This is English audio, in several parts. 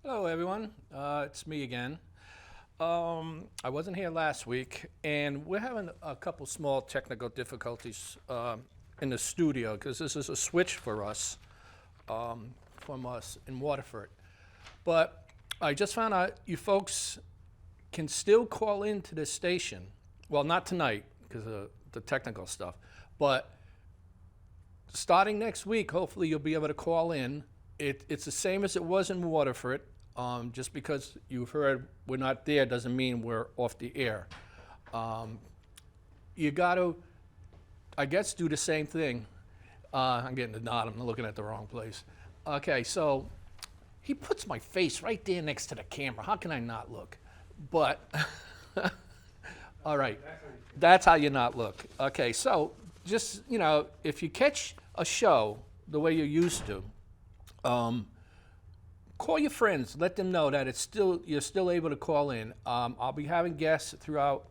Hello, everyone. It's me again. I wasn't here last week, and we're having a couple small technical difficulties in the studio because this is a switch for us from us in Waterford. But I just found out you folks can still call into this station. Well, not tonight because of the technical stuff, but starting next week, hopefully you'll be able to call in. It's the same as it was in Waterford. Just because you've heard we're not there doesn't mean we're off the air. You got to, I guess, do the same thing. I'm getting the nod. I'm looking at the wrong place. Okay, so he puts my face right there next to the camera. How can I not look? But, all right, that's how you not look. Okay, so just, if you catch a show the way you're used to, call your friends. Let them know that you're still able to call in. I'll be having guests throughout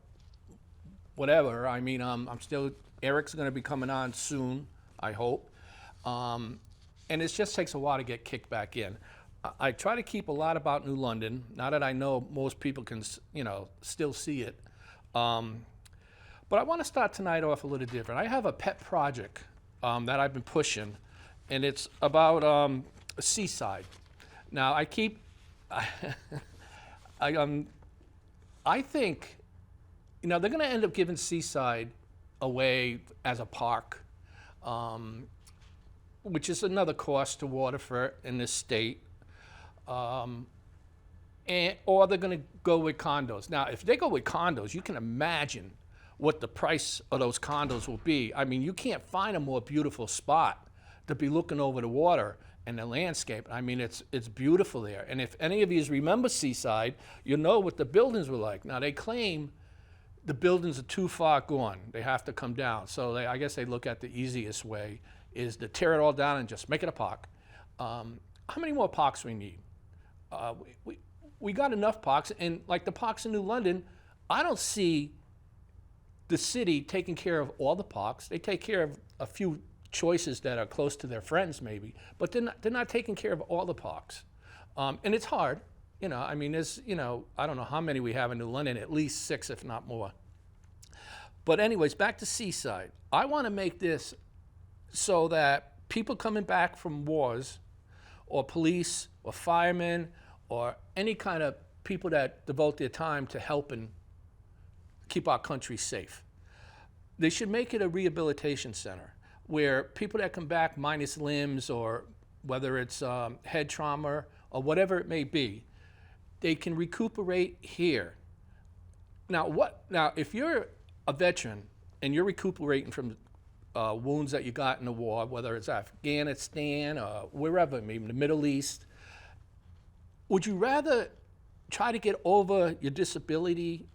whatever. I mean, Eric's going to be coming on soon, I hope. And it just takes a while to get kicked back in. I try to keep a lot about New London, now that I know most people can, still see it. But I want to start tonight off a little different. I have a pet project that I've been pushing, and it's about Seaside. Now, I think, they're going to end up giving Seaside away as a park, which is another cost to Waterford in this state, or they're going to go with condos. Now, if they go with condos, you can imagine what the price of those condos will be. I mean, you can't find a more beautiful spot to be looking over the water and the landscape. I mean, it's beautiful there. And if any of you remember Seaside, you'll know what the buildings were like. Now, they claim the buildings are too far gone. They have to come down. So I guess they look at the easiest way is to tear it all down and just make it a park. How many more parks we need? We got enough parks, and like the parks in New London, I don't see the city taking care of all the parks. They take care of a few choices that are close to their friends maybe, but they're not taking care of all the parks. And it's hard, I mean, there's, I don't know how many we have in New London, at least 6, if not more. But anyways, back to Seaside. I want to make this so that people coming back from wars, or police, or firemen, or any kind of people that devote their time to helping keep our country safe, they should make it a rehabilitation center where people that come back minus limbs, or whether it's head trauma or whatever it may be, they can recuperate here. Now, if you're a veteran and you're recuperating from wounds that you got in the war, whether it's Afghanistan or wherever, maybe the Middle East, would you rather try to get over your disability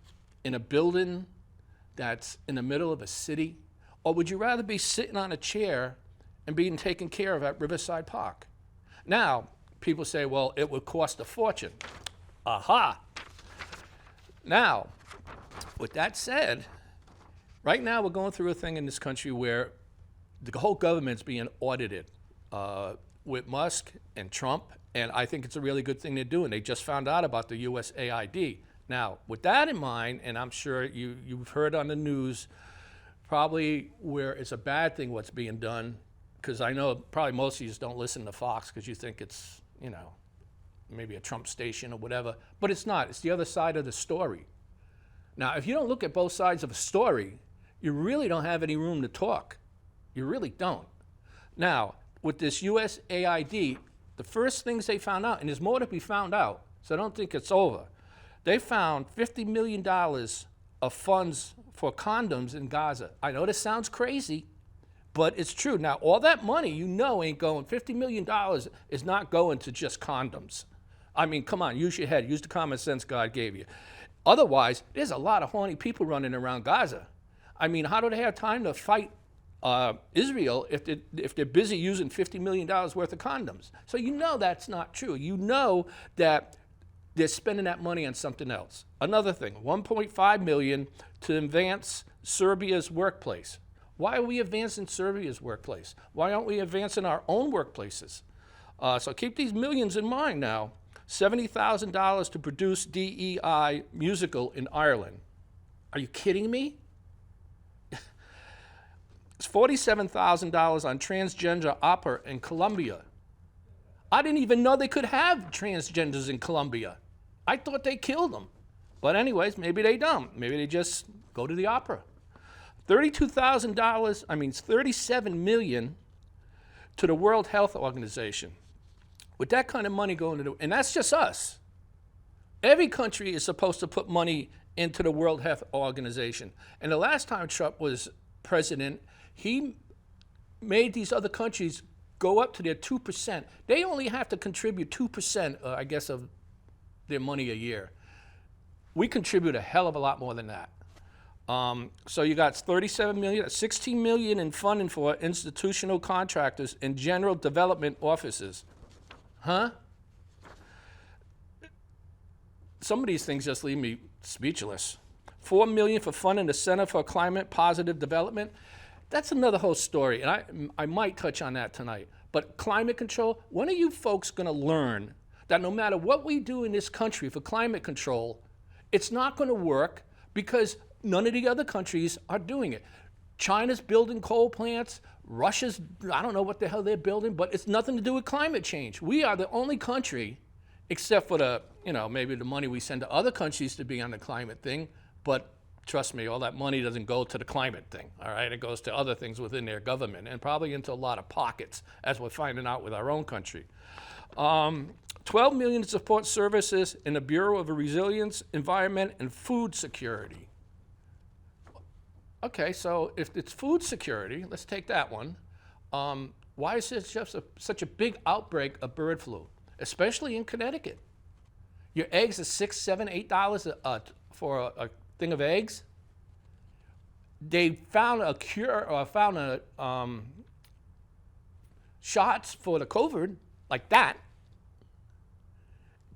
in a building that's in the middle of a city? Or would you rather be sitting on a chair and being taken care of at Riverside Park? Now, people say, well, it would cost a fortune. Aha! Now, with that said, right now we're going through a thing in this country where the whole government's being audited with Musk and Trump, and I think it's a really good thing they're doing. They just found out about the USAID. Now, with that in mind, and I'm sure you've heard on the news, probably where it's a bad thing what's being done, because I know probably most of you don't listen to Fox because you think it's, maybe a Trump station or whatever, but it's not. It's the other side of the story. Now, if you don't look at both sides of a story, you really don't have any room to talk. You really don't. Now, with this USAID, the first things they found out, and there's more to be found out, so I don't think it's over, they found $50 million of funds for condoms in Gaza. I know this sounds crazy, but it's true. Now, all that money, ain't going, $50 million is not going to just condoms. I mean, come on, use your head, use the common sense God gave you. Otherwise, there's a lot of horny people running around Gaza. I mean, how do they have time to fight Israel if they're busy using $50 million worth of condoms? So that's not true. That they're spending that money on something else. Another thing, $1.5 million to advance Serbia's workplace. Why are we advancing Serbia's workplace? Why aren't we advancing our own workplaces? So keep these millions in mind now. $70,000 to produce DEI musical in Ireland. Are you kidding me? It's $47,000 on transgender opera in Colombia. I didn't even know they could have transgenders in Colombia. I thought they killed them. But anyways, maybe they don't. Maybe they just go to the opera. $37 million to the World Health Organization. With that kind of money going to and that's just us. Every country is supposed to put money into the World Health Organization. And the last time Trump was president, he made these other countries go up to their 2%. They only have to contribute 2%, I guess, of their money a year. We contribute a hell of a lot more than that. So you got 37 million, 16 million in funding for institutional contractors and general development offices. Huh? Some of these things just leave me speechless. 4 million for funding the Center for Climate Positive Development. That's another whole story, and I might touch on that tonight. But climate control, when are you folks gonna learn that no matter what we do in this country for climate control, it's not gonna work because none of the other countries are doing it. China's building coal plants, Russia's, I don't know what the hell they're building, but it's nothing to do with climate change. We are the only country, except for the, maybe the money we send to other countries to be on the climate thing, but trust me, all that money doesn't go to the climate thing, all right? It goes to other things within their government and probably into a lot of pockets, as we're finding out with our own country. 12 million to support services in the Bureau of Resilience, Environment, and Food Security. Okay, so if it's food security, let's take that one. Why is there just such a big outbreak of bird flu, especially in Connecticut? Your eggs are $6, $7, $8 for a thing of eggs. They found a cure or found shots for the COVID like that.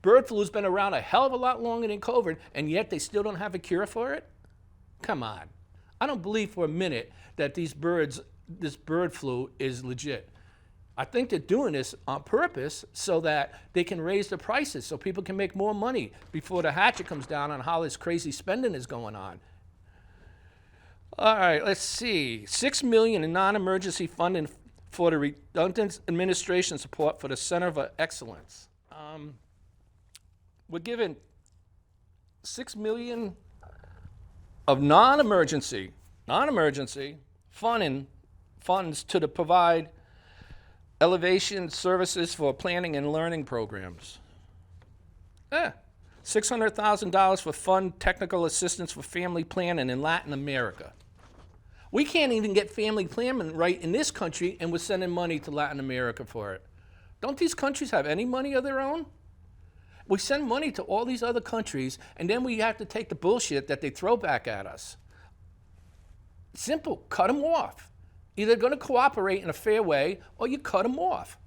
Bird flu's been around a hell of a lot longer than COVID, and yet they still don't have a cure for it? Come on. I don't believe for a minute that this bird flu is legit. I think they're doing this on purpose so that they can raise the prices so people can make more money before the hatchet comes down on how this crazy spending is going on. All right, let's see. $6 million in non-emergency funding for the redundant administration support for the Center for Excellence. We're given $6 million of non-emergency funds to provide elevation services for planning and learning programs. $600,000 for fund technical assistance for family planning in Latin America. We can't even get family planning right in this country, and we're sending money to Latin America for it. Don't these countries have any money of their own? We send money to all these other countries, and then we have to take the bullshit that they throw back at us. Simple, cut them off. Either going to cooperate in a fair way, or you cut them off.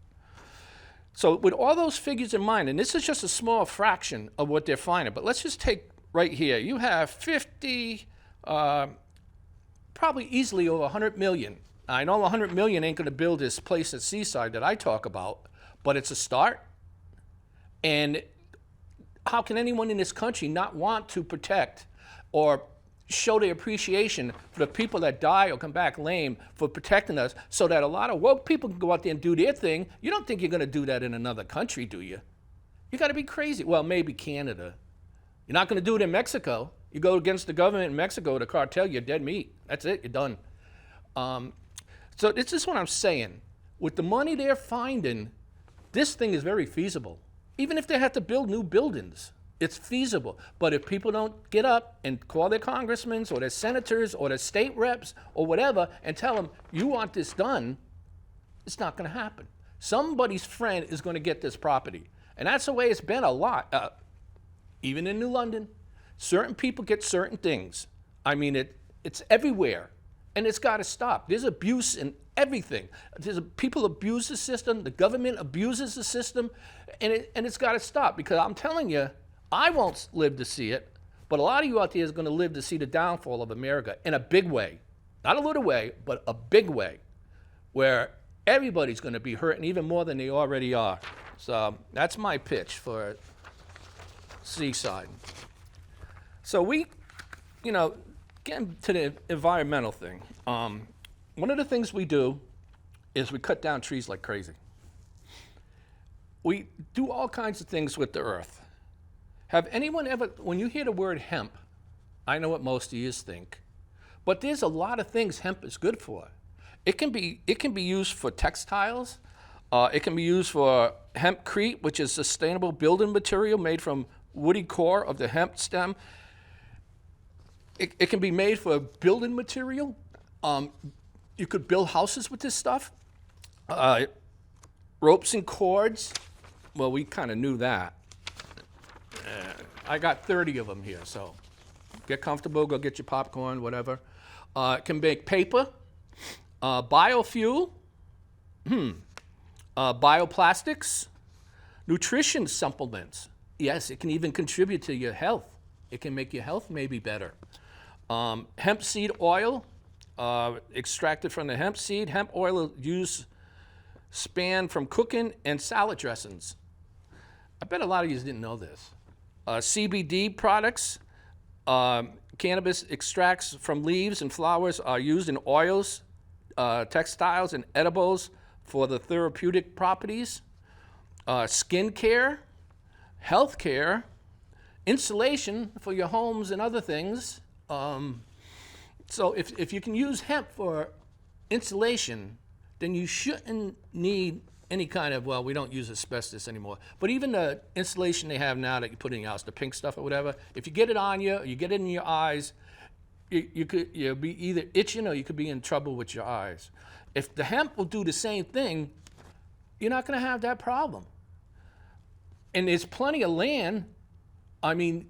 So with all those figures in mind, and this is just a small fraction of what they're finding, but let's just take right here. You have 50, probably easily over 100 million. I know 100 million ain't going to build this place at Seaside that I talk about, but it's a start. And how can anyone in this country not want to protect or show their appreciation for the people that die or come back lame for protecting us so that a lot of woke people can go out there and do their thing? You don't think you're going to do that in another country, do you? You got to be crazy. Well, maybe Canada. You're not going to do it in Mexico. You go against the government in Mexico, the cartel, you're dead meat. That's it, you're done. So this is what I'm saying. With the money they're finding, this thing is very feasible. Even if they have to build new buildings, it's feasible. But if people don't get up and call their congressmen or their senators or their state reps or whatever and tell them, you want this done, it's not going to happen. Somebody's friend is going to get this property. And that's the way it's been a lot. Even in New London, certain people get certain things. I mean, it's everywhere. And it's got to stop. There's abuse in everything. People abuse the system. The government abuses the system. And it's got to stop, because I'm telling you, I won't live to see it, but a lot of you out there is going to live to see the downfall of America in a big way. Not a little way, but a big way, where everybody's going to be hurting even more than they already are. So that's my pitch for seaside. So we, getting to the environmental thing, one of the things we do is we cut down trees like crazy. We do all kinds of things with the earth. Have anyone ever, when you hear the word hemp, I know what most of you think, but there's a lot of things hemp is good for. It can be used for textiles. It can be used for hempcrete, which is sustainable building material made from woody core of the hemp stem. It can be made for building material. You could build houses with this stuff. Ropes and cords. Well, we kind of knew that. I got 30 of them here, so get comfortable, go get your popcorn, whatever. It can make paper, biofuel, bioplastics, nutrition supplements. Yes, it can even contribute to your health. It can make your health maybe better. Hemp seed oil, extracted from the hemp seed. Hemp oil used span from cooking and salad dressings. I bet a lot of you didn't know this. CBD products, cannabis extracts from leaves and flowers are used in oils, textiles, and edibles for the therapeutic properties. Skin care, health care, insulation for your homes and other things. So if you can use hemp for insulation, then you shouldn't need any kind of, well, we don't use asbestos anymore. But even the insulation they have now that you put in your house, the pink stuff or whatever, if you get it on you, or you get it in your eyes, you'll be either itching or you could be in trouble with your eyes. If the hemp will do the same thing, you're not going to have that problem. And there's plenty of land. I mean,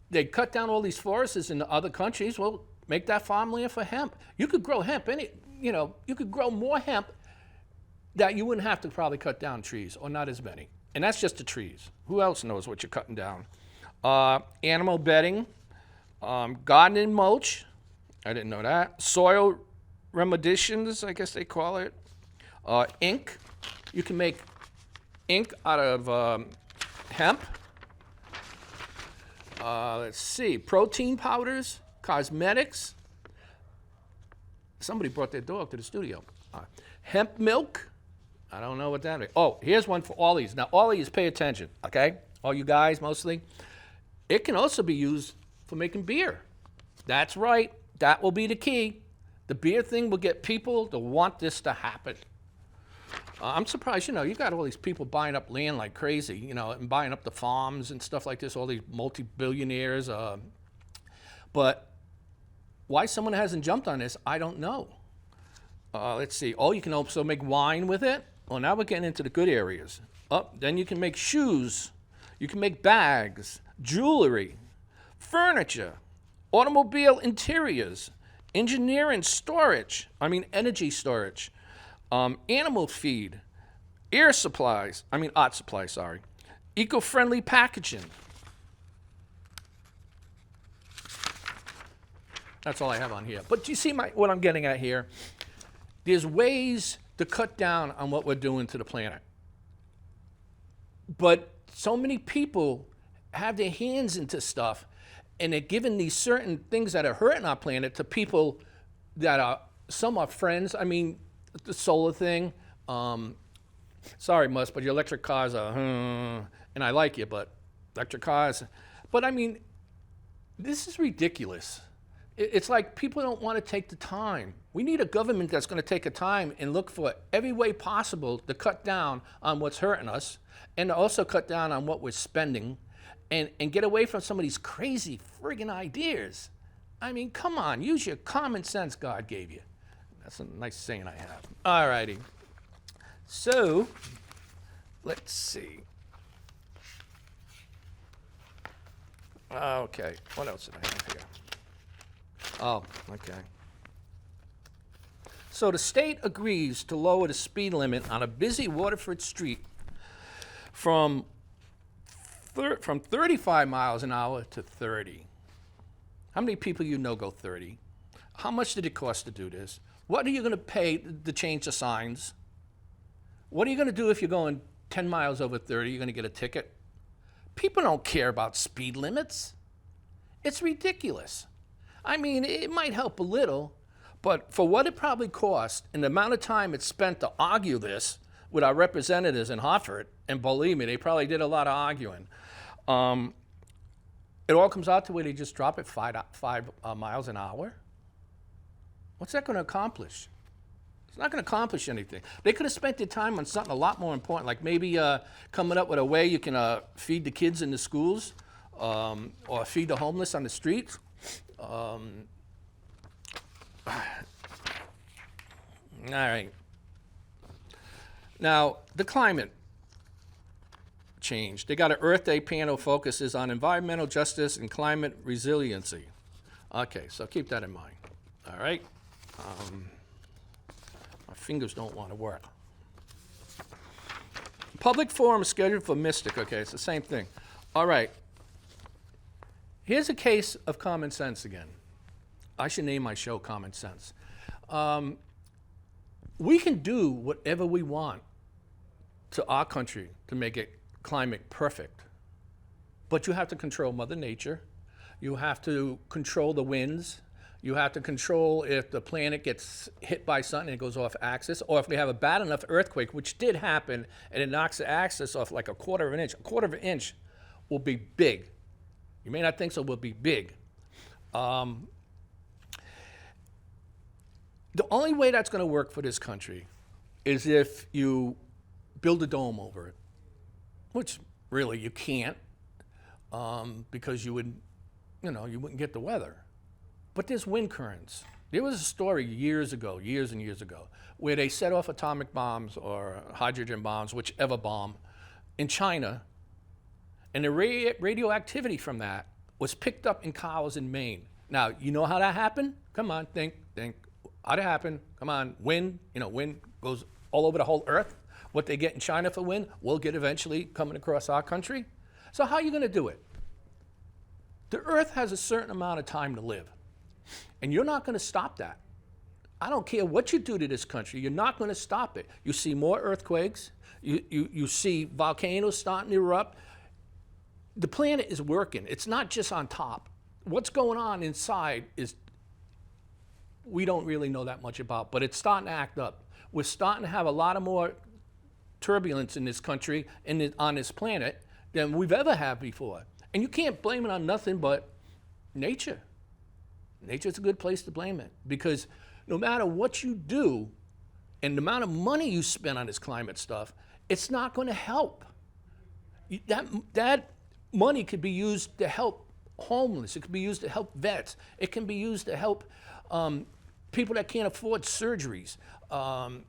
they cut down all these forests in the other countries. Well, make that farmland for hemp. You could grow hemp, you could grow more hemp that you wouldn't have to probably cut down trees, or not as many. And that's just the trees. Who else knows what you're cutting down? Animal bedding, gardening mulch. I didn't know that. Soil remediations, I guess they call it. Ink. You can make ink out of hemp. Let's see. Protein powders, cosmetics. Somebody brought their dog to the studio. Hemp milk. I don't know what that is. Oh, here's one for all these. Now, all these, pay attention, okay? All you guys, mostly. It can also be used for making beer. That's right. That will be the key. The beer thing will get people to want this to happen. I'm surprised, you got all these people buying up land like crazy, and buying up the farms and stuff like this, all these multi-billionaires. But why someone hasn't jumped on this, I don't know. Let's see. Oh, you can also make wine with it. Well, now we're getting into the good areas. Then you can make shoes. You can make bags, jewelry, furniture, automobile interiors, engineering storage. Energy storage, animal feed, art supplies, eco-friendly packaging. That's all I have on here. But do you see what I'm getting at here? There's ways to cut down on what we're doing to the planet. But so many people have their hands into stuff, and they're giving these certain things that are hurting our planet to people that some are friends. The solar thing. Sorry, Mus, but your electric cars are, and I like you, but electric cars. But this is ridiculous. It's like people don't want to take the time. We need a government that's going to take a time and look for every way possible to cut down on what's hurting us, and to also cut down on what we're spending, and get away from some of these crazy friggin' ideas. Come on, use your common sense God gave you. That's a nice saying I have. All righty. So, let's see. Okay, what else did I have here? Oh, okay. So the state agrees to lower the speed limit on a busy Waterford street from 35 miles an hour to 30. How many people go 30? How much did it cost to do this? What are you going to pay to change the signs? What are you going to do if you're going 10 miles over 30? You're going to get a ticket? People don't care about speed limits. It's ridiculous. I mean, it might help a little, but for what it probably cost and the amount of time it's spent to argue this with our representatives in Hartford, and believe me, they probably did a lot of arguing. It all comes out to where they just drop it 5 miles an hour. What's that going to accomplish? It's not going to accomplish anything. They could have spent their time on something a lot more important, like maybe coming up with a way you can feed the kids in the schools or feed the homeless on the streets. All right. Now, the climate change. They got an Earth Day panel focuses on environmental justice and climate resiliency. Okay, so keep that in mind. All right. My fingers don't want to work. Public forum scheduled for Mystic. Okay, it's the same thing. All right. Here's a case of common sense again. I should name my show Common Sense. We can do whatever we want to our country to make it climate perfect. But you have to control Mother Nature. You have to control the winds. You have to control if the planet gets hit by something and it goes off axis, or if we have a bad enough earthquake, which did happen, and it knocks the axis off like a quarter of an inch. A quarter of an inch will be big. You may not think so, but will be big. The only way that's going to work for this country is if you build a dome over it, which really you can't, because you wouldn't get the weather. But there's wind currents. There was a story years and years ago, where they set off atomic bombs or hydrogen bombs, whichever bomb, in China, and the radioactivity from that was picked up in cows in Maine. Now, you know how that happened? Come on, think. How'd it happen? Come on, wind goes all over the whole earth. What they get in China for wind, we'll get eventually coming across our country. So how are you going to do it? The earth has a certain amount of time to live, and you're not going to stop that. I don't care what you do to this country, you're not going to stop it. You see more earthquakes, you see volcanoes starting to erupt. The planet is working. It's not just on top. What's going on inside is we don't really know that much about, but it's starting to act up. We're starting to have a lot of more turbulence in this country and on this planet than we've ever had before. And you can't blame it on nothing but nature. Nature's a good place to blame it, because no matter what you do and the amount of money you spend on this climate stuff, it's not going to help. That money could be used to help homeless. It could be used to help vets. It can be used to help people that can't afford surgeries. And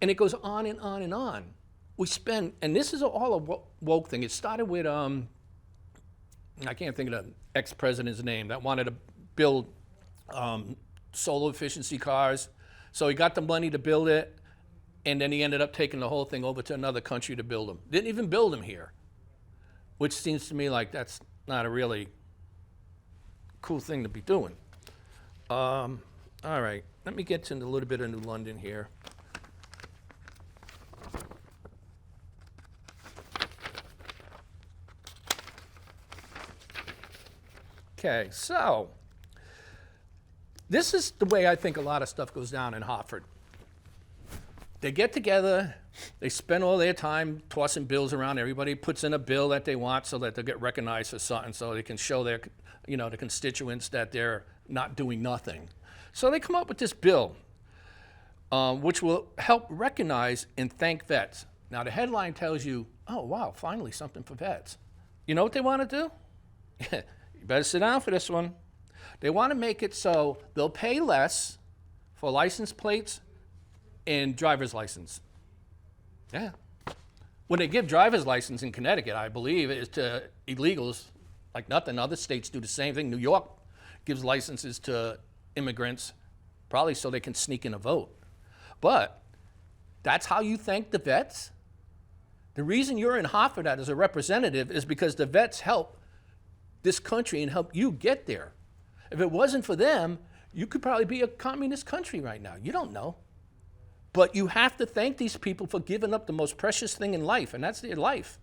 it goes on and on and on. We spend, and this is all a woke thing. It started with, I can't think of the ex-president's name, that wanted to build solar efficiency cars. So he got the money to build it, and then he ended up taking the whole thing over to another country to build them. Didn't even build them here, which seems to me like that's not a really cool thing to be doing. All right, let me get into a little bit of New London here. Okay, so this is the way I think a lot of stuff goes down in Hartford. They get together, they spend all their time tossing bills around. Everybody puts in a bill that they want so that they'll get recognized for something, so they can show their, the constituents that they're not doing nothing. So they come up with this bill, which will help recognize and thank vets. Now the headline tells you, oh wow, finally something for vets. You know what they want to do? You better sit down for this one. They want to make it so they'll pay less for license plates and driver's license. Yeah. When they give driver's license in Connecticut, I believe, is to illegals like nothing. Other states do the same thing. New York gives licenses to immigrants, probably so they can sneak in a vote. But that's how you thank the vets? The reason you're in Hartford as a representative is because the vets help this country and help you get there. If it wasn't for them, you could probably be a communist country right now. You don't know. But you have to thank these people for giving up the most precious thing in life, and that's their life.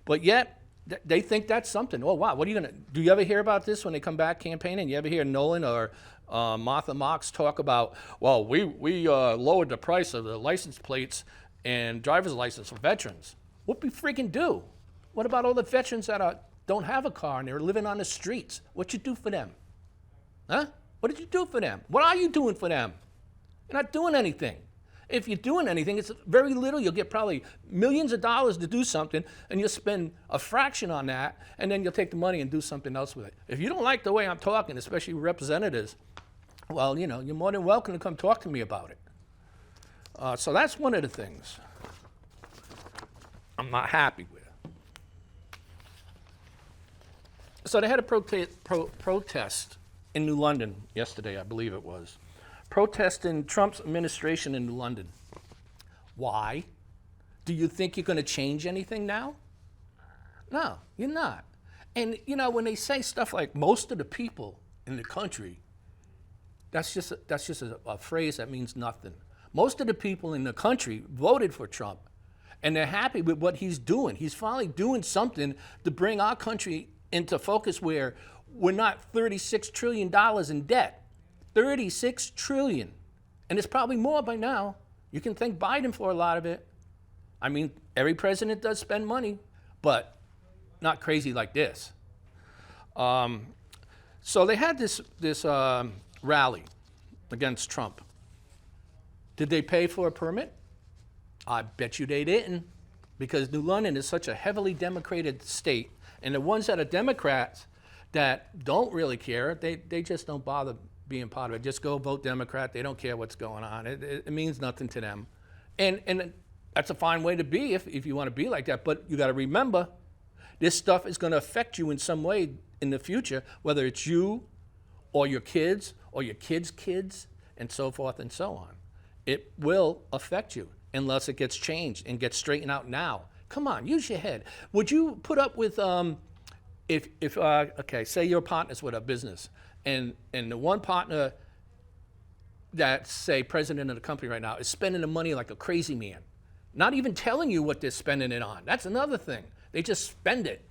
But yet, They think that's something. Oh, wow, what are you going to, do you ever hear about this when they come back campaigning? You ever hear Nolan or Martha Marks talk about, well, we lowered the price of the license plates and driver's license for veterans. What we freaking do? What about all the veterans that don't have a car and they're living on the streets? What you do for them? Huh? What did you do for them? What are you doing for them? You're not doing anything. If you're doing anything, it's very little. You'll get probably millions of dollars to do something, and you'll spend a fraction on that, and then you'll take the money and do something else with it. If you don't like the way I'm talking, especially representatives, well, you know, you're more than welcome to come talk to me about it. So that's one of the things I'm not happy with. So they had a protest in New London yesterday, I believe it was. Protesting Trump's administration in New London. Why? Do you think you're going to change anything now? No, you're not. And, you know, when they say stuff like most of the people in the country, that's just a phrase that means nothing. Most of the people in the country voted for Trump, and they're happy with what he's doing. He's finally doing something to bring our country into focus where we're not $36 trillion in debt. 36 trillion. And it's probably more by now. You can thank Biden for a lot of it. I mean, every president does spend money, but not crazy like this. So they had this rally against Trump. Did they pay for a permit? I bet you they didn't, because New London is such a heavily Democrated state, and the ones that are Democrats that don't really care, they just don't bother being part of it. Just go vote Democrat. They don't care what's going on. It means nothing to them. And that's a fine way to be if you want to be like that. But you got to remember, this stuff is going to affect you in some way in the future, whether it's you or your kids or your kids' kids and so forth and so on. It will affect you unless it gets changed and gets straightened out now. Come on, use your head. Would you put up with, okay, say you're partners with a business, and the one partner that's, say, president of the company right now is spending the money like a crazy man, not even telling you what they're spending it on. That's another thing. They just spend it,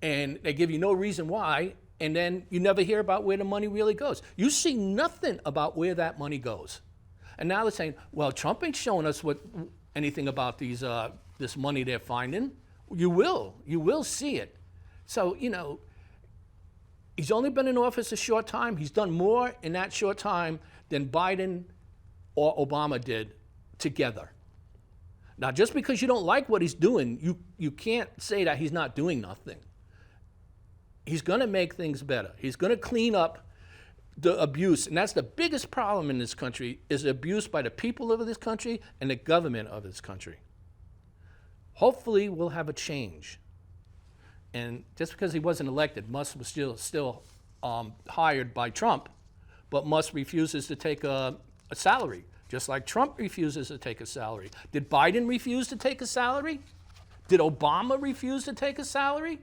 and they give you no reason why, and then you never hear about where the money really goes. You see nothing about where that money goes. And now they're saying, well, Trump ain't showing us anything about this money they're finding. You will see it. So, you know, he's only been in office a short time. He's done more in that short time than Biden or Obama did together. Now, just because you don't like what he's doing, you can't say that he's not doing nothing. He's going to make things better. He's going to clean up the abuse. And that's the biggest problem in this country, is abuse by the people of this country and the government of this country. Hopefully, we'll have a change. And just because he wasn't elected, Musk was still hired by Trump, but Musk refuses to take a salary, just like Trump refuses to take a salary. Did Biden refuse to take a salary? Did Obama refuse to take a salary?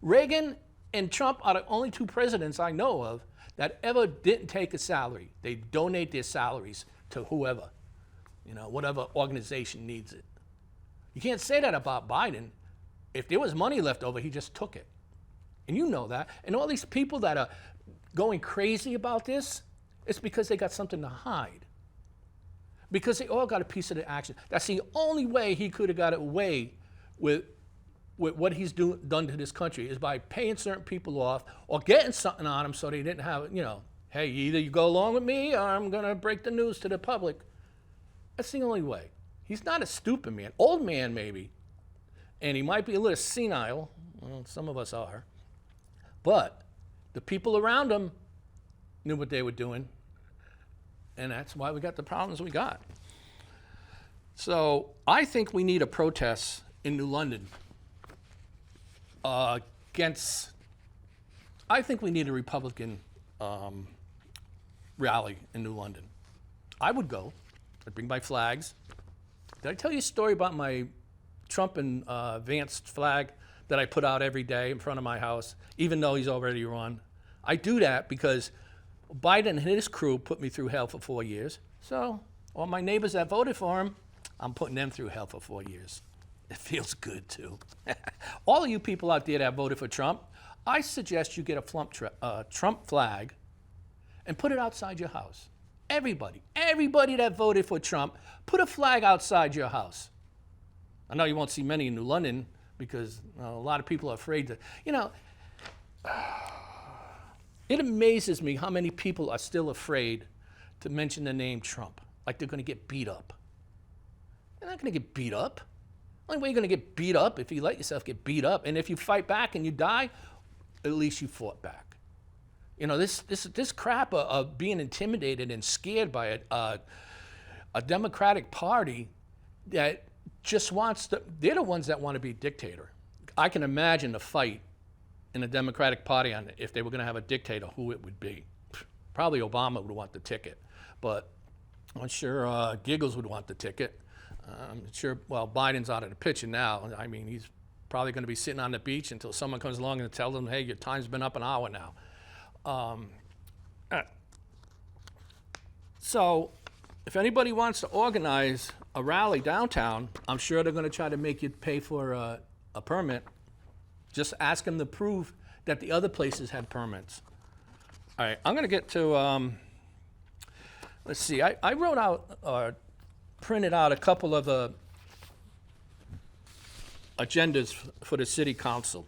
Reagan and Trump are the only two presidents I know of that ever didn't take a salary. They donate their salaries to whoever, you know, whatever organization needs it. You can't say that about Biden. If there was money left over, he just took it. And you know that. And all these people that are going crazy about this, it's because they got something to hide. Because they all got a piece of the action. That's the only way he could have got away with what he's done to this country, is by paying certain people off or getting something on them so they didn't have, you know, hey, either you go along with me or I'm going to break the news to the public. That's the only way. He's not a stupid man. Old man, maybe. And he might be a little senile. Well, some of us are. But the people around him knew what they were doing. And that's why we got the problems we got. So I think we need a protest in New London against, I think we need a Republican rally in New London. I would go. I'd bring my flags. Did I tell you a story about my Trump and Vance flag that I put out every day in front of my house, even though he's already run? I do that because Biden and his crew put me through hell for 4 years. So all my neighbors that voted for him, I'm putting them through hell for 4 years. It feels good too. All of you people out there that voted for Trump, I suggest you get a Trump flag and put it outside your house. Everybody that voted for Trump, put a flag outside your house. I know you won't see many in New London because a lot of people are afraid to, it amazes me how many people are still afraid to mention the name Trump, like they're going to get beat up. You're not going to get beat up. The only way you're going to get beat up if you let yourself get beat up. And if you fight back and you die, at least you fought back. This crap of being intimidated and scared by a Democratic Party that just they're the ones that want to be dictator. I can imagine the fight in the Democratic Party on if they were going to have a dictator, who it would be. Probably Obama would want the ticket, but I'm sure Giggles would want the ticket. I'm sure, Biden's out of the picture now. I mean, he's probably going to be sitting on the beach until someone comes along and tells him, hey, your time's been up an hour now. So if anybody wants to organize a rally downtown, I'm sure they're going to try to make you pay for a permit. Just ask them to prove that the other places had permits. All right, I'm going to get to, let's see, I wrote out, printed out a couple of the agendas for the city council.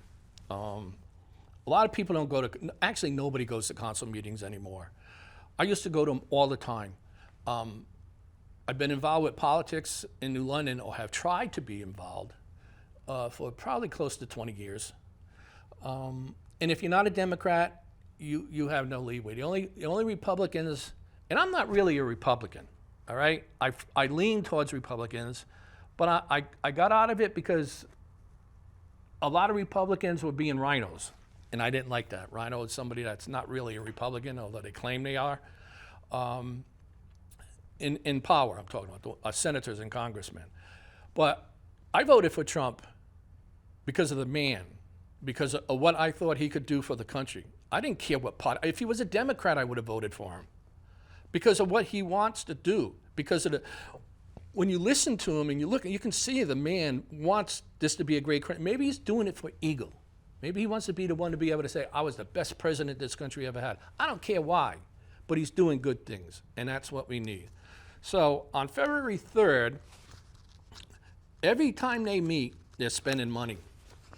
A lot of people don't go to, actually nobody goes to council meetings anymore. I used to go to them all the time. I've been involved with politics in New London, or have tried to be involved, for probably close to 20 years. And if you're not a Democrat, you have no leeway. The only Republicans, and I'm not really a Republican, all right? I lean towards Republicans, but I got out of it because a lot of Republicans were being rhinos. And I didn't like that. Rhino is somebody that's not really a Republican, although they claim they are. In power, I'm talking about senators and congressmen. But I voted for Trump because of the man, because of what I thought he could do for the country. I didn't care what party. If he was a Democrat, I would have voted for him because of what he wants to do. Because of when you listen to him and you look, you can see the man wants this to be a great country. Maybe he's doing it for ego. Maybe he wants to be the one to be able to say, I was the best president this country ever had. I don't care why, but he's doing good things, and that's what we need. So on February 3rd, every time they meet, they're spending money.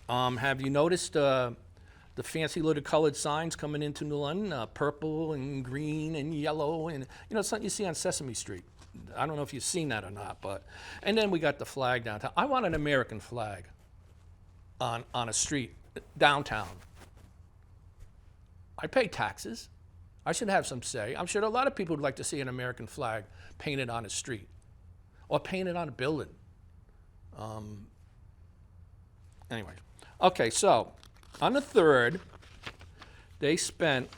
Have you noticed the fancy little colored signs coming into New London, purple and green and yellow, and something you see on Sesame Street. I don't know if you've seen that or not, and then we got the flag downtown. I want an American flag on a street downtown. I pay taxes. I should have some say. I'm sure a lot of people would like to see an American flag painted on a street or painted on a building. Anyway, okay, so on the 3rd, they spent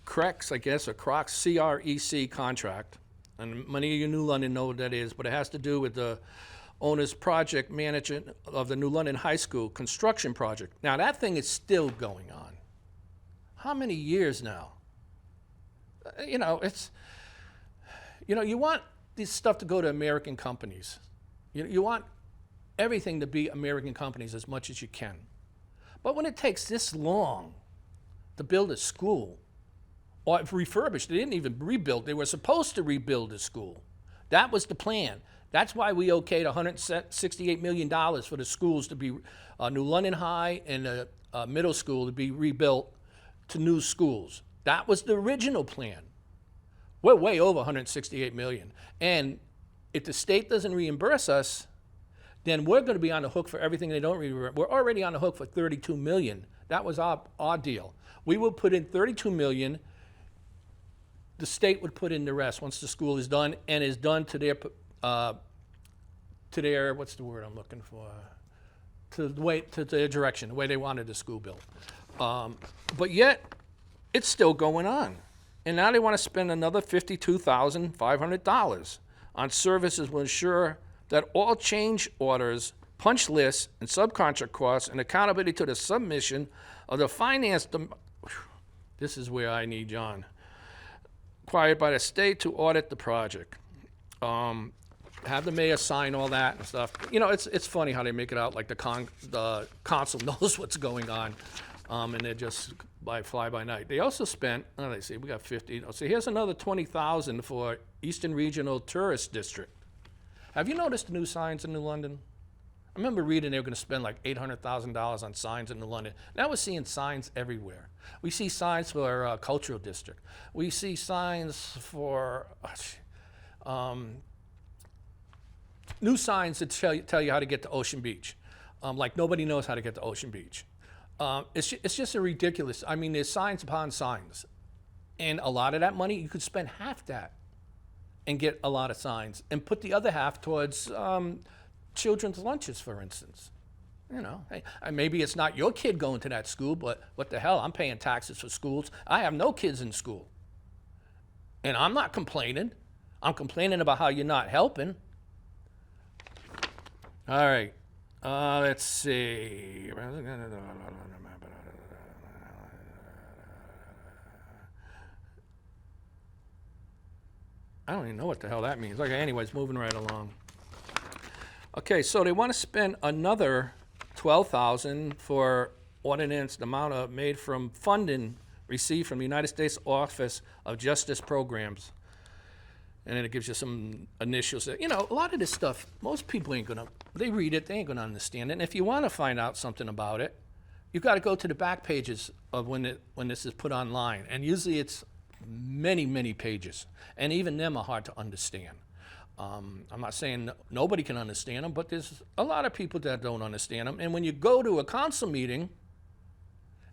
CREX, I guess, or Crocs, C-R-E-C contract. And many of you New London know what that is, but it has to do with the owner's project management of the New London High School construction project. Now, that thing is still going on. How many years now? You want this stuff to go to American companies. You want everything to be American companies as much as you can. But when it takes this long to build a school, or refurbished, they didn't even rebuild. They were supposed to rebuild the school. That was the plan. That's why we okayed $168 million for the schools to be, New London High and the middle school to be rebuilt to new schools. That was the original plan. We're way over $168 million. And if the state doesn't reimburse us, then we're going to be on the hook for everything they don't reimburse. We're already on the hook for $32 million. That was our deal. We will put in $32 million. The state would put in the rest once the school is done, and is done to their what's the word I'm looking for? To their direction, the way they wanted the school built. But yet, it's still going on. And now they want to spend another $52,500 on services will ensure that all change orders, punch lists, and subcontract costs and accountability to the submission of the finance. This is where I need John. required by the state to audit the project. Have the mayor sign all that and stuff. You know, it's funny how they make it out like the council knows what's going on, and they're just fly by night. They also spent, let's see, we got 50. So here's another 20,000 for Eastern Regional Tourist District. Have you noticed the new signs in New London? I remember reading they were going to spend like $800,000 on signs in New London. Now we're seeing signs everywhere. We see signs for cultural district. We see signs for new signs that tell you how to get to Ocean Beach. Like nobody knows how to get to Ocean Beach. It's just a ridiculous. I mean, there's signs upon signs, and a lot of that money you could spend half that and get a lot of signs, and put the other half towards children's lunches, for instance. You know, hey, maybe it's not your kid going to that school, but what the hell? I'm paying taxes for schools. I have no kids in school, and I'm not complaining. I'm complaining about how you're not helping. All right, let's see. I don't even know what the hell that means. Okay, anyways, moving right along. Okay, so they want to spend another $12,000 for ordinance, the amount of made from funding received from the United States Office of Justice Programs. And then it gives you some initials. You know, a lot of this stuff, most people ain't gonna, they read it, they ain't gonna understand it. And if you wanna find out something about it, you've gotta go to the back pages of when this is put online. And usually it's many, many pages. And even them are hard to understand. I'm not saying nobody can understand them, but there's a lot of people that don't understand them. And when you go to a council meeting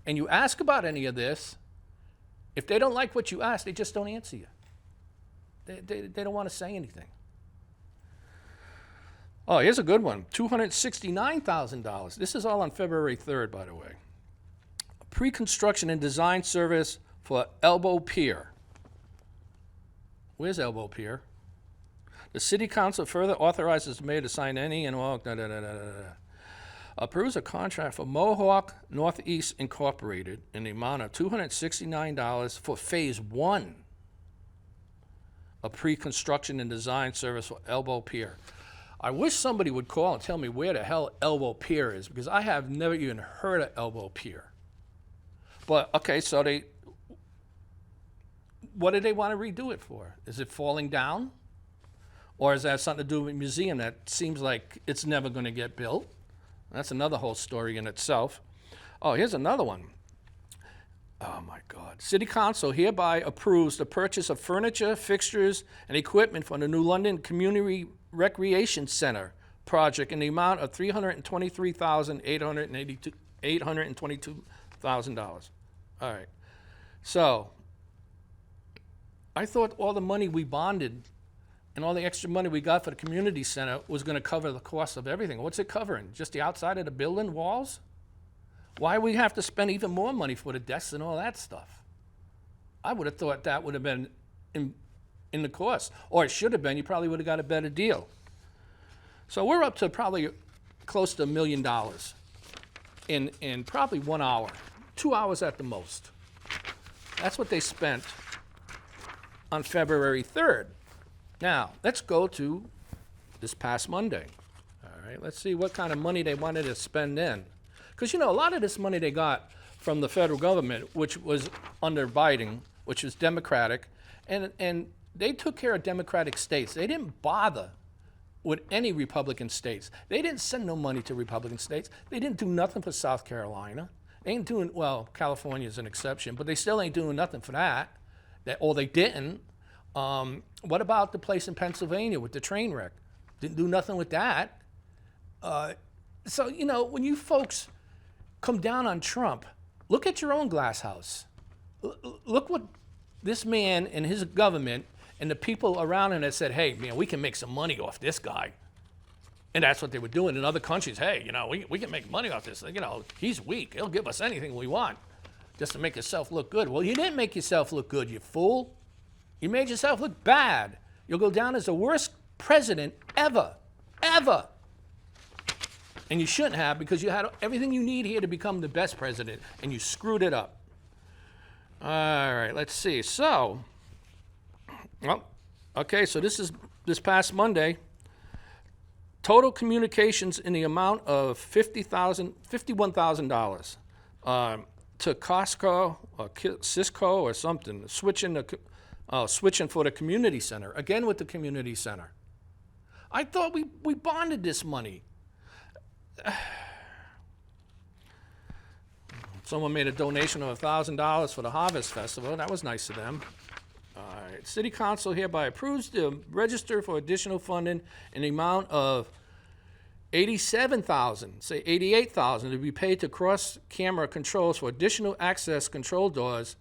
and you ask about any of this, if they don't like what you ask, they just don't answer you. They don't want to say anything. Oh, here's a good one. $269,000. This is all on February 3rd, by the way. Pre-construction and design service for Elbow Pier. Where's Elbow Pier? The city council further authorizes the mayor to sign any and all. Approves a contract for Mohawk Northeast Incorporated in the amount of $269 for phase 1 of pre-construction and design service for Elbow Pier. I wish somebody would call and tell me where the hell Elbow Pier is, because I have never even heard of Elbow Pier. But, okay, so what do they want to redo it for? Is it falling down? Or is that something to do with a museum that seems like it's never going to get built? That's another whole story in itself. Oh, here's another one. Oh my God. City Council hereby approves the purchase of furniture, fixtures, and equipment for the New London Community Recreation Center project in the amount of $822,000. All right. So, I thought all the money we bonded and all the extra money we got for the community center was going to cover the cost of everything. What's it covering? Just the outside of the building, walls? Why we have to spend even more money for the desks and all that stuff? I would have thought that would have been in the cost. Or it should have been. You probably would have got a better deal. So we're up to probably close to $1 million in probably 1 hour. 2 hours at the most. That's what they spent on February 3rd. Now, let's go to this past Monday. All right, let's see what kind of money they wanted to spend in. Because, you know, a lot of this money they got from the federal government, which was under Biden, which was Democratic, and they took care of Democratic states. They didn't bother with any Republican states. They didn't send no money to Republican states. They didn't do nothing for South Carolina. They ain't doing, well, California's an exception, but they still ain't doing nothing for that. Or they didn't. What about the place in Pennsylvania with the train wreck? Didn't do nothing with that. So, you know, when you folks come down on Trump, look at your own glass house. Look what this man and his government and the people around him that said, hey, man, we can make some money off this guy. And that's what they were doing in other countries. Hey, you know, we can make money off this. You know, he's weak. He'll give us anything we want just to make himself look good. Well, you didn't make yourself look good, you fool. You made yourself look bad. You'll go down as the worst president ever. And you shouldn't have, because you had everything you need here to become the best president, and you screwed it up. All right, let's see. So, Well, okay, so this past Monday. Total communications in the amount of $51,000 to Costco or Cisco or something, switching for the community center, again with the community center. I thought we bonded this money. Someone made a donation of $1,000 for the Harvest Festival. That was nice of them. All right. City Council hereby approves the register for additional funding in the amount of $87,000, say $88,000 to be paid to cross-camera controls for additional access control doors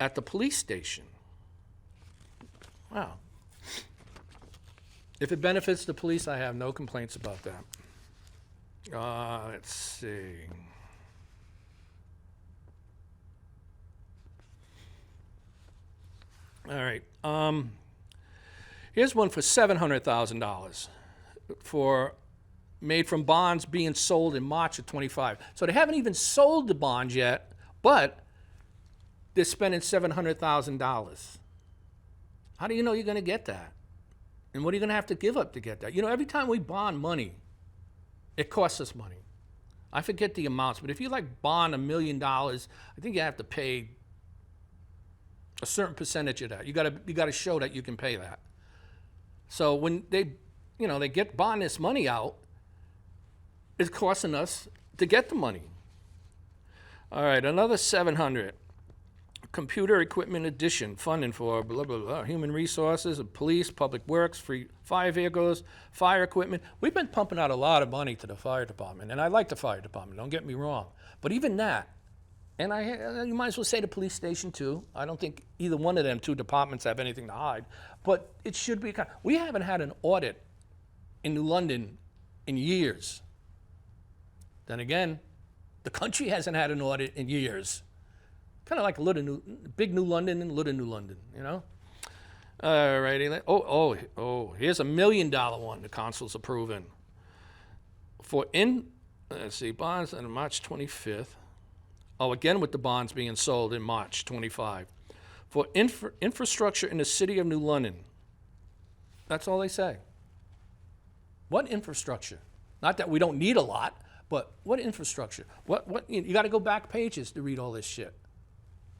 at the police station. Wow. If it benefits the police, I have no complaints about that. Let's see. All right. Here's one for $700,000 for made from bonds being sold in March of 25. So they haven't even sold the bonds yet, but they're spending $700,000. How do you know you're going to get that? And what are you going to have to give up to get that? You know, every time we bond money, it costs us money. I forget the amounts, but if you like bond $1 million, I think you have to pay a certain percentage of that. You got to show that you can pay that. So when they bond this money out, it's costing us to get the money. All right, another $700. Computer equipment addition, funding for blah, blah, blah, human resources, police, public works, free fire vehicles, fire equipment. We've been pumping out a lot of money to the fire department, and I like the fire department, don't get me wrong. But even that, and you might as well say the police station too. I don't think either one of them two departments have anything to hide, but it should be. We haven't had an audit in New London in years. Then again, the country hasn't had an audit in years. Kind of like big New London and little New London, you know? All righty. Here's $1 million one the council's approving. Bonds on March 25th. Oh, again with the bonds being sold in March 25. For infrastructure in the city of New London. That's all they say. What infrastructure? Not that we don't need a lot, but what infrastructure? What you got to go back pages to read all this shit.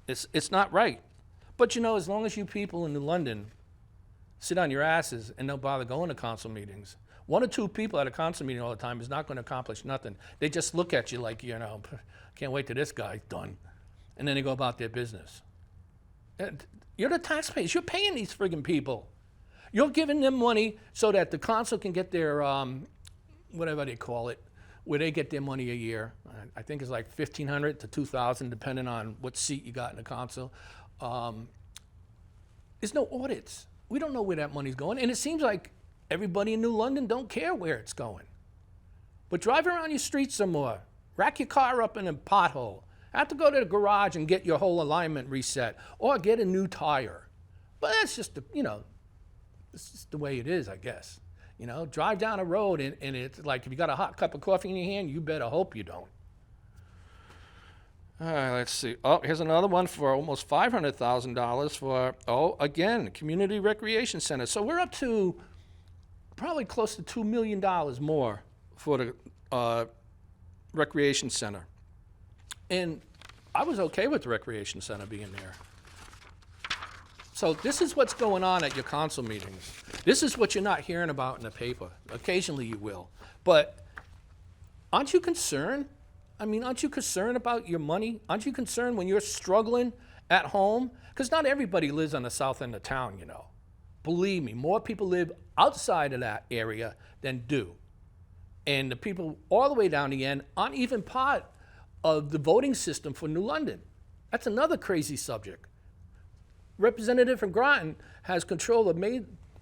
It's not right. But you know, as long as you people in New London sit on your asses and don't bother going to council meetings, one or two people at a council meeting all the time is not going to accomplish nothing. They just look at you like, you know, can't wait till this guy's done. And then they go about their business. You're the taxpayers. You're paying these friggin' people. You're giving them money so that the council can get their, whatever they call it, where they get their money a year. I think it's like $1,500 to $2,000, depending on what seat you got in the council. There's no audits. We don't know where that money's going. And it seems like everybody in New London don't care where it's going. But drive around your streets some more. Rack your car up in a pothole. Have to go to the garage and get your whole alignment reset. Or get a new tire. But that's just, it's just the way it is, I guess. You know, drive down a road and it's like if you got a hot cup of coffee in your hand, you better hope you don't. All right, let's see. Oh, here's another one for almost $500,000 for, again, community recreation center. So we're up to probably close to $2 million more for the recreation center. And I was okay with the recreation center being there. So this is what's going on at your council meetings. This is what you're not hearing about in the paper. Occasionally you will. But aren't you concerned? Aren't you concerned about your money? Aren't you concerned when you're struggling at home? Because not everybody lives on the south end of town, you know. Believe me, more people live outside of that area than do. And the people all the way down the end aren't even part of the voting system for New London. That's another crazy subject. Representative from Groton has control of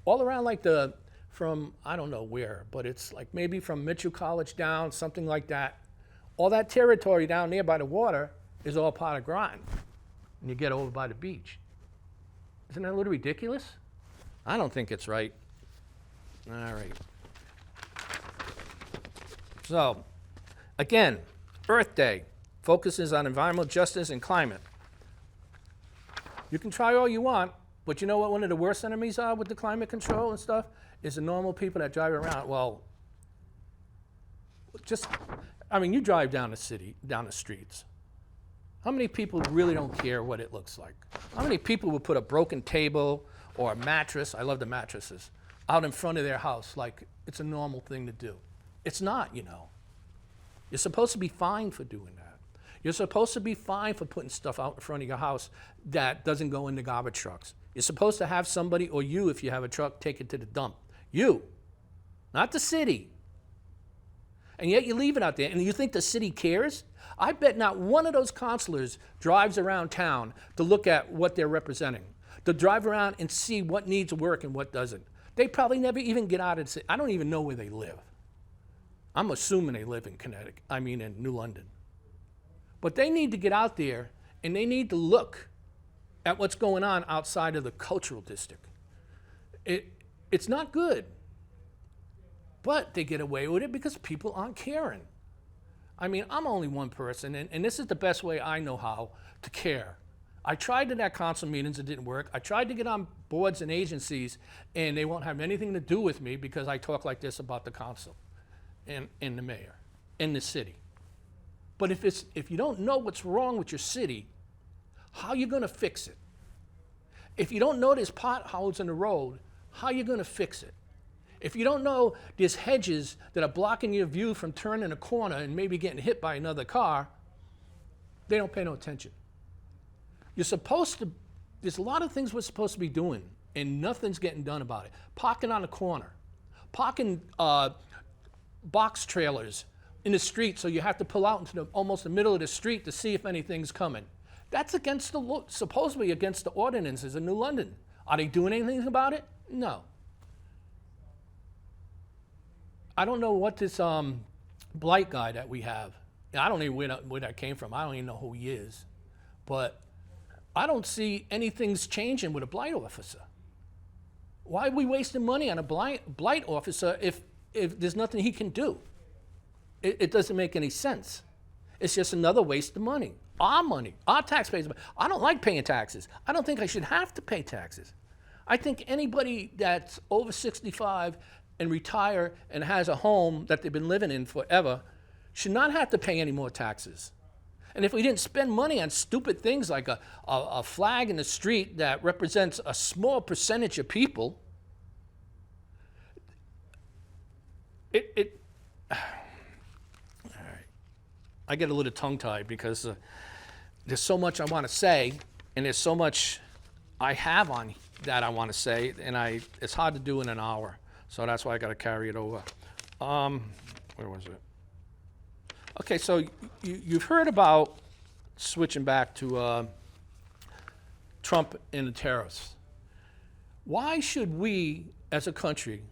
all around from I don't know where, but it's like maybe from Mitchell College down, something like that. All that territory down there by the water is all part of Groton. And you get over by the beach. Isn't that a little ridiculous? I don't think it's right. All right. So, again, Earth Day focuses on environmental justice and climate. You can try all you want, But you know what one of the worst enemies are with the climate control and stuff? Is the normal people that drive around. Well, you drive down the city, down the streets. How many people really don't care what it looks like? How many people would put a broken table or a mattress, I love the mattresses, out in front of their house like it's a normal thing to do? It's not, You're supposed to be fined for doing that. You're supposed to be fined for putting stuff out in front of your house that doesn't go in the garbage trucks. You're supposed to have somebody, or you, if you have a truck, take it to the dump. You, not the city. And yet you leave it out there, and you think the city cares? I bet not one of those counselors drives around town to look at what they're representing, to drive around and see what needs work and what doesn't. They probably never even get out of the city. I don't even know where they live. I'm assuming they live in Connecticut, in New London. But they need to get out there, and they need to look at what's going on outside of the cultural district. It's not good. But they get away with it because people aren't caring. I'm only one person, and this is the best way I know how to care. I tried to at council meetings, it didn't work. I tried to get on boards and agencies, and they won't have anything to do with me because I talk like this about the council and the mayor and the city. But if you don't know what's wrong with your city, how are you going to fix it? If you don't know there's potholes in the road, how are you going to fix it? If you don't know there's hedges that are blocking your view from turning a corner and maybe getting hit by another car, they don't pay no attention. There's a lot of things we're supposed to be doing, and nothing's getting done about it. Parking on the corner, parking box trailers in the street so you have to pull out into almost the middle of the street to see if anything's coming. That's supposedly against the ordinances in New London. Are they doing anything about it? No. I don't know what this blight guy that we have, I don't even know where that came from. I don't even know who he is. But I don't see anything's changing with a blight officer. Why are we wasting money on a blight officer if there's nothing he can do? It doesn't make any sense. It's just another waste of money, our taxpayers' money. I don't like paying taxes. I don't think I should have to pay taxes. I think anybody that's over 65 and retire and has a home that they've been living in forever should not have to pay any more taxes. And if we didn't spend money on stupid things like a flag in the street that represents a small percentage of people, all right. I get a little tongue-tied because there's so much I want to say, and there's so much I have on that I want to say, and it's hard to do in an hour. So that's why I got to carry it over. Where was it? Okay, so you've heard about switching back to Trump and the tariffs. Why should we, as a country,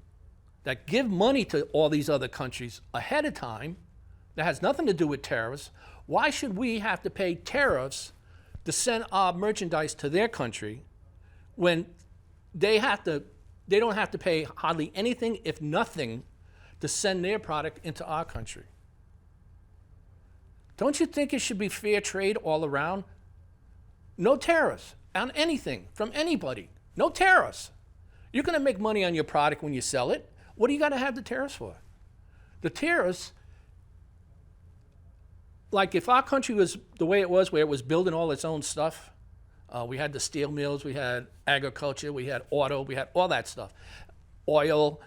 that give money to all these other countries ahead of time, that has nothing to do with tariffs, why should we have to pay tariffs to send our merchandise to their country when they don't have to pay hardly anything, if nothing, to send their product into our country? Don't you think it should be fair trade all around? No tariffs on anything from anybody. No tariffs. You're going to make money on your product when you sell it. What do you got to have the tariffs for? The tariffs, like if our country was the way it was, where it was building all its own stuff, we had the steel mills, we had agriculture, we had auto, we had all that stuff. Oil,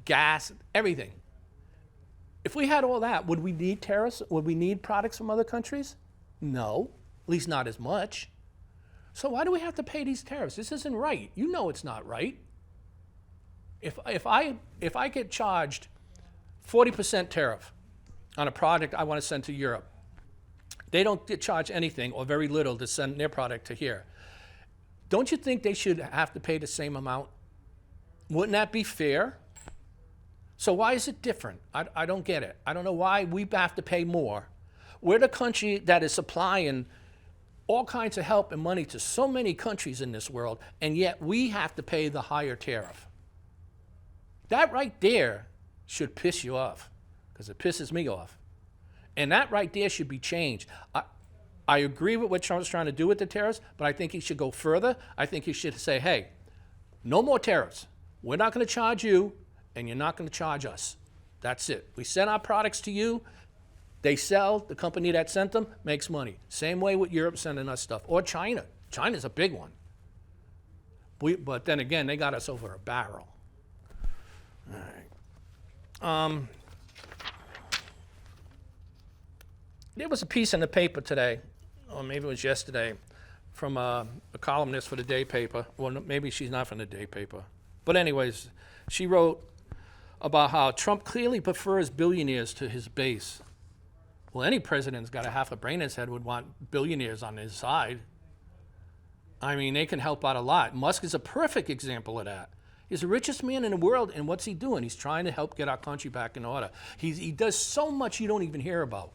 gas, everything. If we had all that, would we need tariffs? Would we need products from other countries? No, at least not as much. So why do we have to pay these tariffs? This isn't right. You know it's not right. If I get charged 40% tariff on a product I want to send to Europe, they don't get charged anything or very little to send their product to here. Don't you think they should have to pay the same amount? Wouldn't that be fair? So why is it different? I don't get it. I don't know why we have to pay more. We're the country that is supplying all kinds of help and money to so many countries in this world, and yet we have to pay the higher tariff. That right there should piss you off, because it pisses me off. And that right there should be changed. I agree with what Trump's trying to do with the tariffs, but I think he should go further. I think he should say, hey, no more tariffs. We're not going to charge you, and you're not going to charge us. That's it. We send our products to you. They sell. The company that sent them makes money. Same way with Europe sending us stuff. Or China. China's a big one. But then again, they got us over a barrel. All right. There was a piece in the paper today, or maybe it was yesterday, from a columnist for the day paper. Well, maybe she's not from the day paper. But anyways, she wrote about how Trump clearly prefers billionaires to his base. Well, any president's got a half a brain in his head would want billionaires on his side. I mean, they can help out a lot. Musk is a perfect example of that. He's the richest man in the world, and what's he doing? He's trying to help get our country back in order. He does so much you don't even hear about.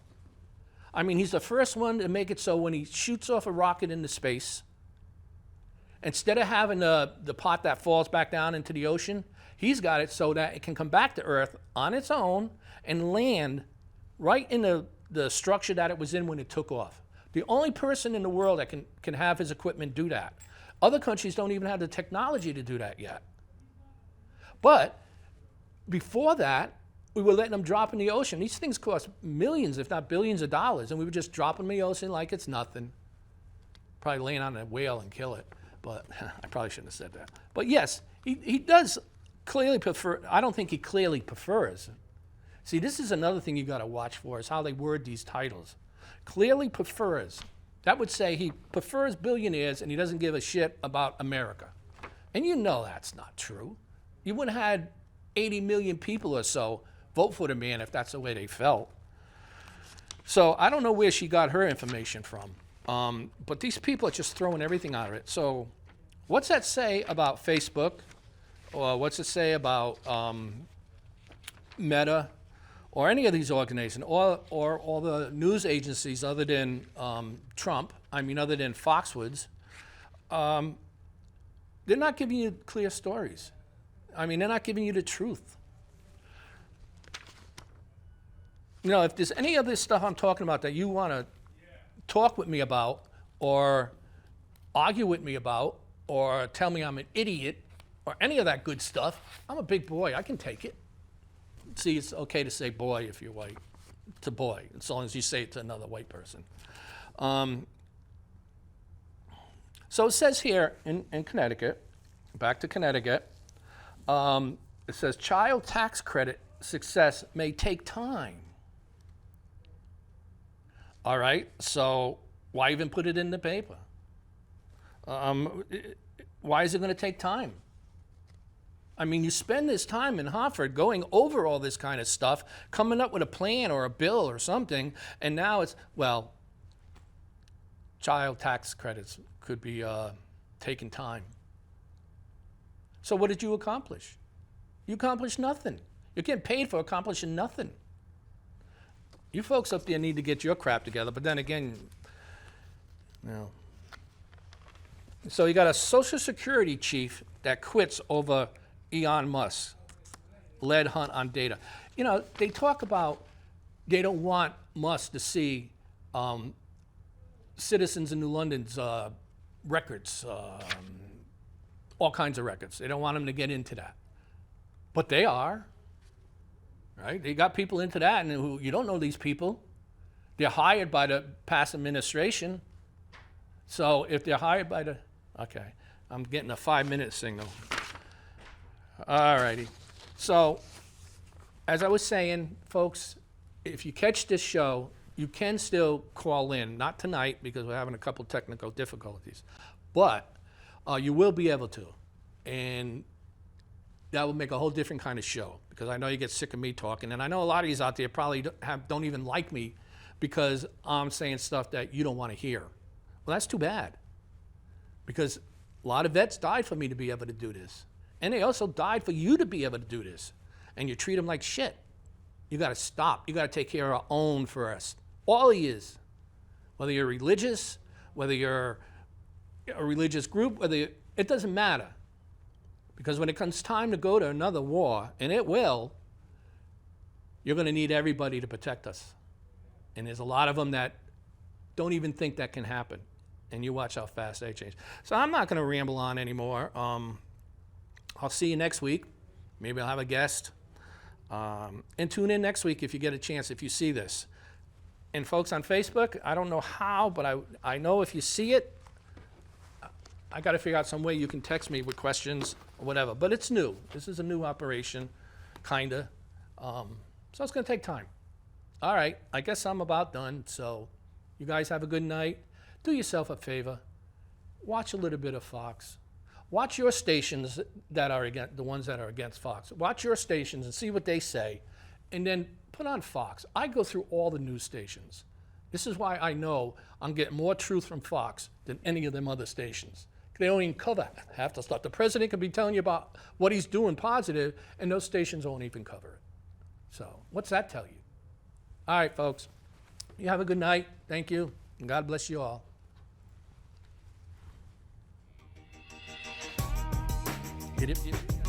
I mean, he's the first one to make it so when he shoots off a rocket into space, instead of having the pot that falls back down into the ocean, he's got it so that it can come back to Earth on its own and land right in the structure that it was in when it took off. The only person in the world that can have his equipment do that. Other countries don't even have the technology to do that yet. But before that, we were letting them drop in the ocean. These things cost millions, if not billions of dollars, and we would just drop them in the ocean like it's nothing. Probably land on a whale and kill it, but I probably shouldn't have said that. But yes, he does clearly prefer. I don't think he clearly prefers. See, this is another thing you got to watch for, is how they word these titles. Clearly prefers. That would say he prefers billionaires and he doesn't give a shit about America. And you know that's not true. You wouldn't have had 80 million people or so vote for the man if that's the way they felt. So I don't know where she got her information from. But these people are just throwing everything out of it. So what's that say about Facebook? Or what's it say about Meta? Or any of these organizations, or all the news agencies other than Trump, other than Foxwoods, they're not giving you clear stories. They're not giving you the truth. If there's any of this stuff I'm talking about that you want to talk with me about, or argue with me about, or tell me I'm an idiot, or any of that good stuff, I'm a big boy. I can take it. See, it's okay to say boy if you're white. It's a boy, as long as you say it to another white person. So it says here in Connecticut, back to Connecticut, it says child tax credit success may take time. All right, so why even put it in the paper? Why is it going to take time? You spend this time in Hartford going over all this kind of stuff, coming up with a plan or a bill or something, and now it's, child tax credits could be taking time. So what did you accomplish? You accomplished nothing. You're getting paid for accomplishing nothing. You folks up there need to get your crap together, but then again, So you got a Social Security chief that quits over Elon Musk led hunt on data. They talk about they don't want Musk to see citizens in New London's records, all kinds of records. They don't want him to get into that. But they are, right? They got people into that, and who you don't know these people. They're hired by the past administration. So if they're hired by the, okay, I'm getting a 5-minute signal. All righty. So, as I was saying, folks, if you catch this show, you can still call in. Not tonight, because we're having a couple technical difficulties. But you will be able to. And that will make a whole different kind of show, because I know you get sick of me talking. And I know a lot of you out there probably don't even like me because I'm saying stuff that you don't want to hear. Well, that's too bad, because a lot of vets died for me to be able to do this. And they also died for you to be able to do this. And you treat them like shit. You got to stop. You got to take care of our own first. All of you. Whether you're religious, whether you're a religious group, it doesn't matter. Because when it comes time to go to another war, and it will, you're going to need everybody to protect us. And there's a lot of them that don't even think that can happen. And you watch how fast they change. So I'm not going to ramble on anymore. I'll see you next week. Maybe I'll have a guest. And tune in next week if you get a chance, if you see this. And folks on Facebook, I don't know how, but I know if you see it, I got to figure out some way you can text me with questions or whatever. But it's new. This is a new operation, kind of. So it's going to take time. All right, I guess I'm about done. So you guys have a good night. Do yourself a favor. Watch a little bit of Fox. Watch your stations that are against, the ones that are against Fox. Watch your stations and see what they say, and then put on Fox. I go through all the news stations. This is why I know I'm getting more truth from Fox than any of them other stations. They don't even cover half the stuff. The president could be telling you about what he's doing positive, and those stations won't even cover it. So what's that tell you? All right, folks. You have a good night. Thank you, and God bless you all. Get it?